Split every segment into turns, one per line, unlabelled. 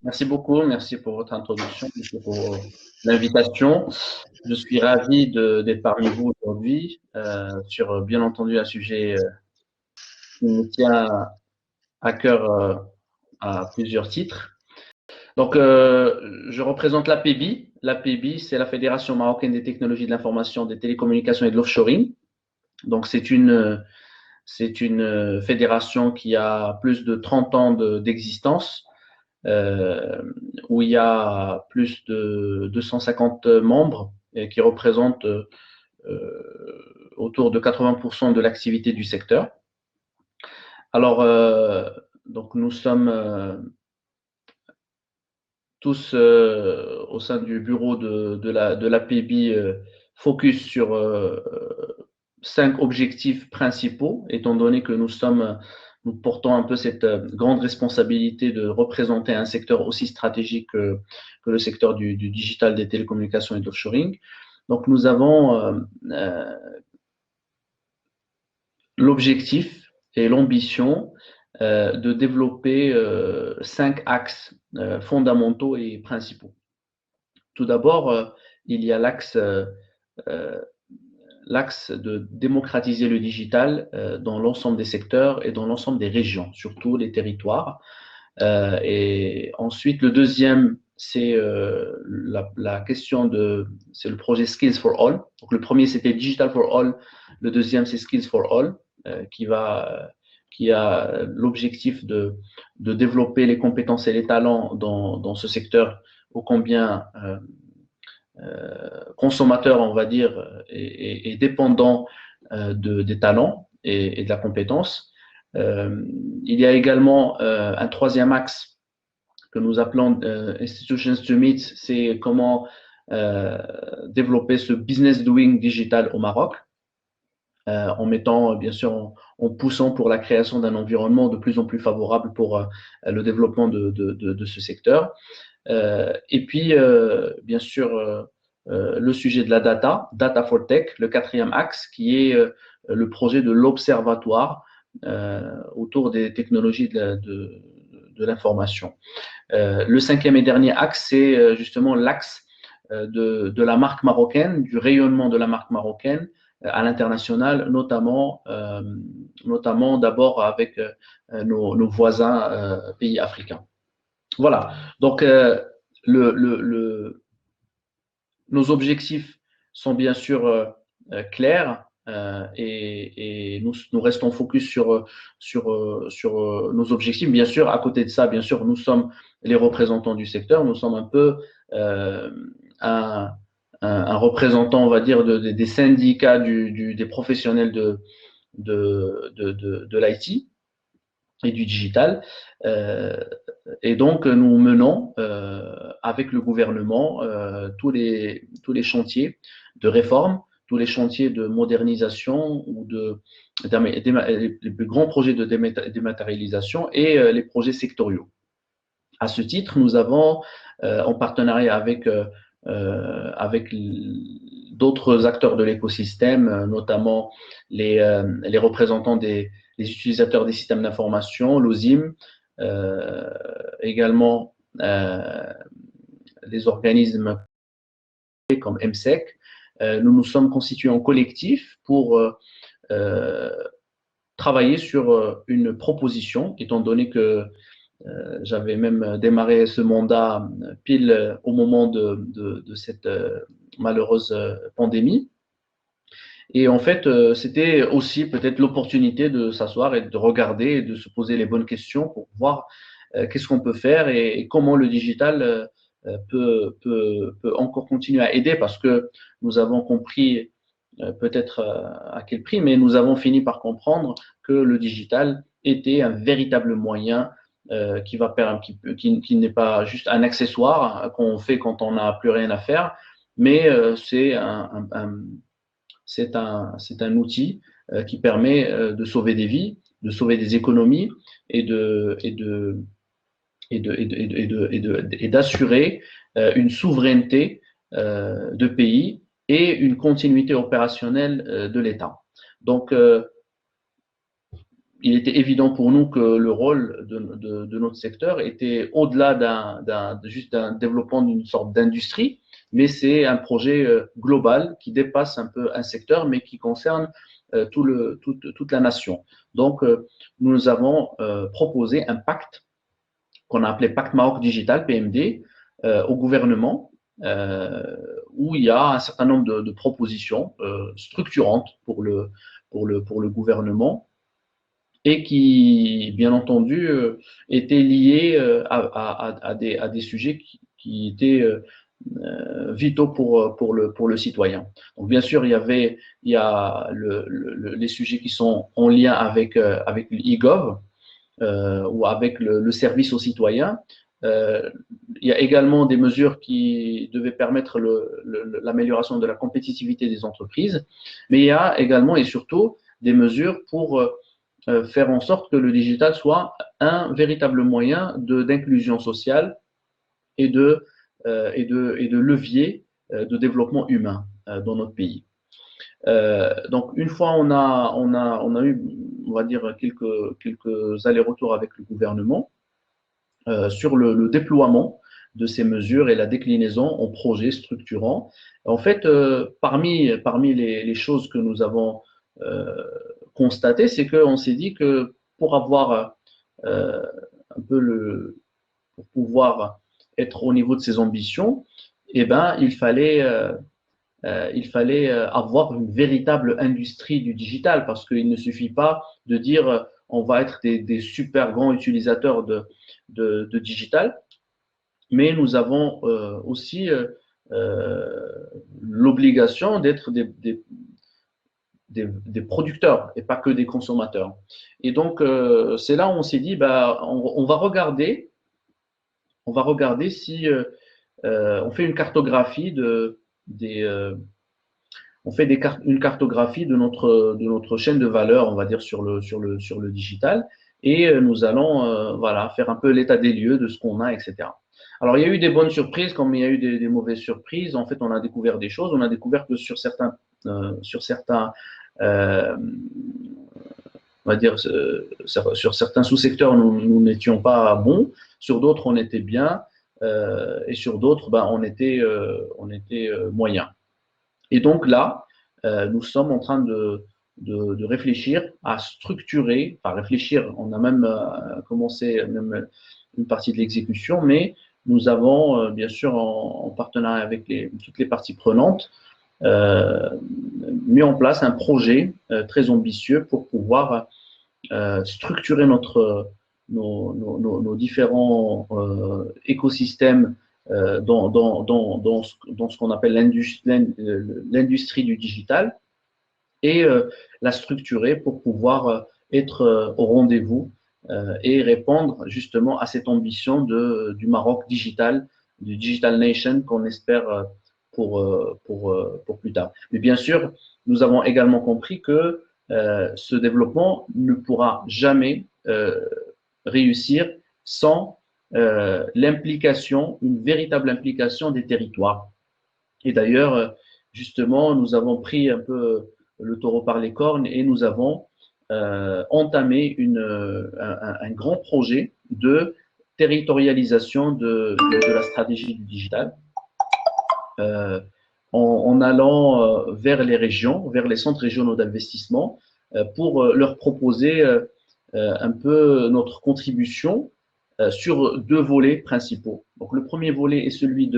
Merci beaucoup. Merci pour votre introduction, merci pour l'invitation. Je suis ravi d'être parmi vous aujourd'hui sur, bien entendu, un sujet qui me tient à cœur à plusieurs titres. Donc, je représente l'APEBI. L'APEBI, c'est la Fédération marocaine des technologies de l'information, des télécommunications et de l'offshoring. Donc, c'est une fédération qui a plus de 30 ans d'existence. Où il y a plus de 250 membres et qui représentent autour de 80% de l'activité du secteur. Alors, donc nous sommes tous au sein du bureau de l'APEBI focus sur 5 objectifs principaux, étant donné que nous portons un peu cette grande responsabilité de représenter un secteur aussi stratégique que le secteur du digital, des télécommunications et de l'offshoring. Donc, nous avons l'objectif et l'ambition de développer 5 axes fondamentaux et principaux. Tout d'abord, il y a l'axe de démocratiser le digital dans l'ensemble des secteurs et dans l'ensemble des régions, surtout les territoires. Et ensuite, le deuxième, c'est la question c'est le projet Skills for All. Donc, le premier, c'était Digital for All. Le deuxième, c'est Skills for All, qui a l'objectif de développer les compétences et les talents dans ce secteur ô combien consommateur, on va dire, et dépendant des talents et de la compétence. Il y a également un troisième axe que nous appelons Institutions to Meet, c'est comment développer ce business doing digital au Maroc, en mettant, bien sûr, en poussant pour la création d'un environnement de plus en plus favorable pour le développement de ce secteur. Et puis, bien sûr, le sujet de la Data for Tech, le quatrième axe, qui est le projet de l'observatoire autour des technologies de l'information. Le cinquième et dernier axe, c'est justement l'axe de la marque marocaine, du rayonnement de la marque marocaine à l'international, notamment d'abord avec nos voisins pays africains. Voilà. Donc, nos objectifs sont bien sûr clairs et nous restons focus sur nos objectifs. Bien sûr, à côté de ça, bien sûr, nous sommes les représentants du secteur. Nous sommes un peu un représentant, on va dire, des syndicats des professionnels de l'IT et du digital. Et donc, nous menons avec le gouvernement tous les chantiers de réforme, tous les chantiers de modernisation ou les plus grands projets de dématérialisation et les projets sectoriaux. À ce titre, nous avons, en partenariat avec d'autres acteurs de l'écosystème, notamment les représentants des utilisateurs des systèmes d'information, l'OSIM, également les organismes comme MSEC. Nous nous sommes constitués en collectif pour travailler sur une proposition, étant donné que j'avais même démarré ce mandat pile au moment de cette malheureuse pandémie. Et en fait, c'était aussi peut-être l'opportunité de s'asseoir et de regarder et de se poser les bonnes questions pour voir qu'est-ce qu'on peut faire et comment le digital peut encore continuer à aider, parce que nous avons compris peut-être à quel prix, mais nous avons fini par comprendre que le digital était un véritable moyen qui n'est pas juste un accessoire qu'on fait quand on n'a plus rien à faire, mais c'est un outil qui permet de sauver des vies, de sauver des économies et d'assurer une souveraineté de pays et une continuité opérationnelle de l'État. Donc, il était évident pour nous que le rôle de notre secteur était au-delà juste d'un développement d'une sorte d'industrie, mais c'est un projet global qui dépasse un peu un secteur, mais qui concerne toute la nation. Donc, nous avons proposé un pacte qu'on a appelé Pacte Maroc Digital, PMD, au gouvernement, où il y a un certain nombre de propositions structurantes pour le gouvernement et qui, bien entendu, étaient liés à des sujets qui étaient vitaux pour le citoyen. Donc, bien sûr, il y a les sujets qui sont en lien avec l'e-gov, ou avec le service aux citoyens. Euh, il y a également des mesures qui devaient permettre l'amélioration de la compétitivité des entreprises, mais il y a également et surtout des mesures pour faire en sorte que le digital soit un véritable moyen d'inclusion sociale et et de levier de développement humain dans notre pays. Donc, une fois on a eu, on va dire, quelques allers-retours avec le gouvernement sur le déploiement de ces mesures et la déclinaison en projets structurants. En fait, parmi les choses que nous avons constatées, c'est qu'on s'est dit que pour avoir euh, un peu pour pouvoir être au niveau de ses ambitions, eh ben, il fallait avoir une véritable industrie du digital parce qu'il ne suffit pas de dire on va être des super grands utilisateurs de digital, mais nous avons aussi l'obligation d'être des producteurs et pas que des consommateurs. Et donc, c'est là où on s'est dit, bah, on va regarder si on fait une cartographie des, on fait une cartographie de notre chaîne de valeur, on va dire, sur le digital. Et nous allons voilà, faire un peu l'état des lieux de ce qu'on a, etc. Alors, il y a eu des bonnes surprises comme il y a eu des mauvaises surprises. En fait, on a découvert des choses. On a découvert que sur certains on va dire, sur certains sous-secteurs, nous n'étions pas bons. Sur d'autres, on était bien. Et sur d'autres, ben, on était moyen. Et donc là, nous sommes en train de réfléchir à structurer, enfin réfléchir, on a même commencé même une partie de l'exécution, mais nous avons bien sûr en partenariat avec toutes les parties prenantes euh, mis en place un projet très ambitieux pour pouvoir structurer nos différents écosystèmes dans ce qu'on appelle l'industrie du digital et la structurer pour pouvoir être au rendez-vous et répondre justement à cette ambition du Maroc digital, du Digital Nation qu'on espère pour plus tard. Mais bien sûr, nous avons également compris que ce développement ne pourra jamais réussir sans l'implication, une véritable implication des territoires. Et d'ailleurs, justement, nous avons pris un peu le taureau par les cornes et nous avons entamé un grand projet de territorialisation de la stratégie du digital en allant vers les régions, vers les centres régionaux d'investissement pour leur proposer un peu notre contribution sur deux volets principaux. Donc, le premier volet est celui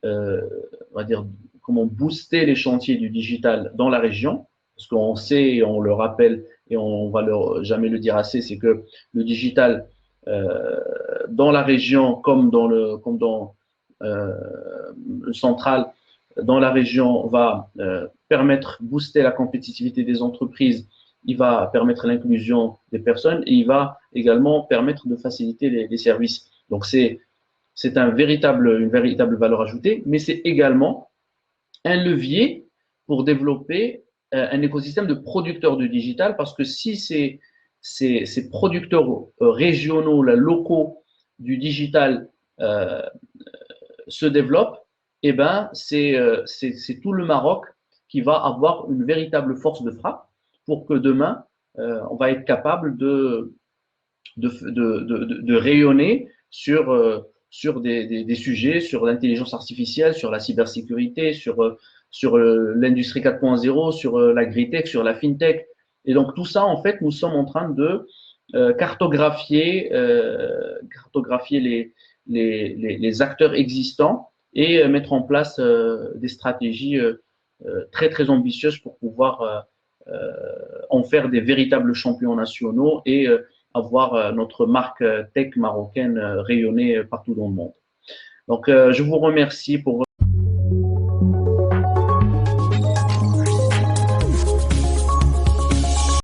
on va dire, comment booster les chantiers du digital dans la région, parce qu'on sait et on le rappelle et on va jamais le dire assez, c'est que le digital dans la région comme dans le central, dans la région, va permettre, booster la compétitivité des entreprises, il va permettre l'inclusion des personnes et il va également permettre de faciliter les services. Donc, c'est une véritable valeur ajoutée, mais c'est également un levier pour développer un écosystème de producteurs de digital, parce que si ces producteurs régionaux, locaux du digital se développent, eh ben, c'est tout le Maroc qui va avoir une véritable force de frappe pour que demain, on va être capable de rayonner sur des sujets, sur l'intelligence artificielle, sur la cybersécurité, sur l'industrie 4.0, sur l'agritech, sur la fintech. Et donc tout ça, en fait, nous sommes en train de cartographier les acteurs existants et mettre en place des stratégies très très ambitieuses pour pouvoir en faire des véritables champions nationaux et avoir notre marque tech marocaine rayonnée partout dans le monde. Donc, je vous remercie pour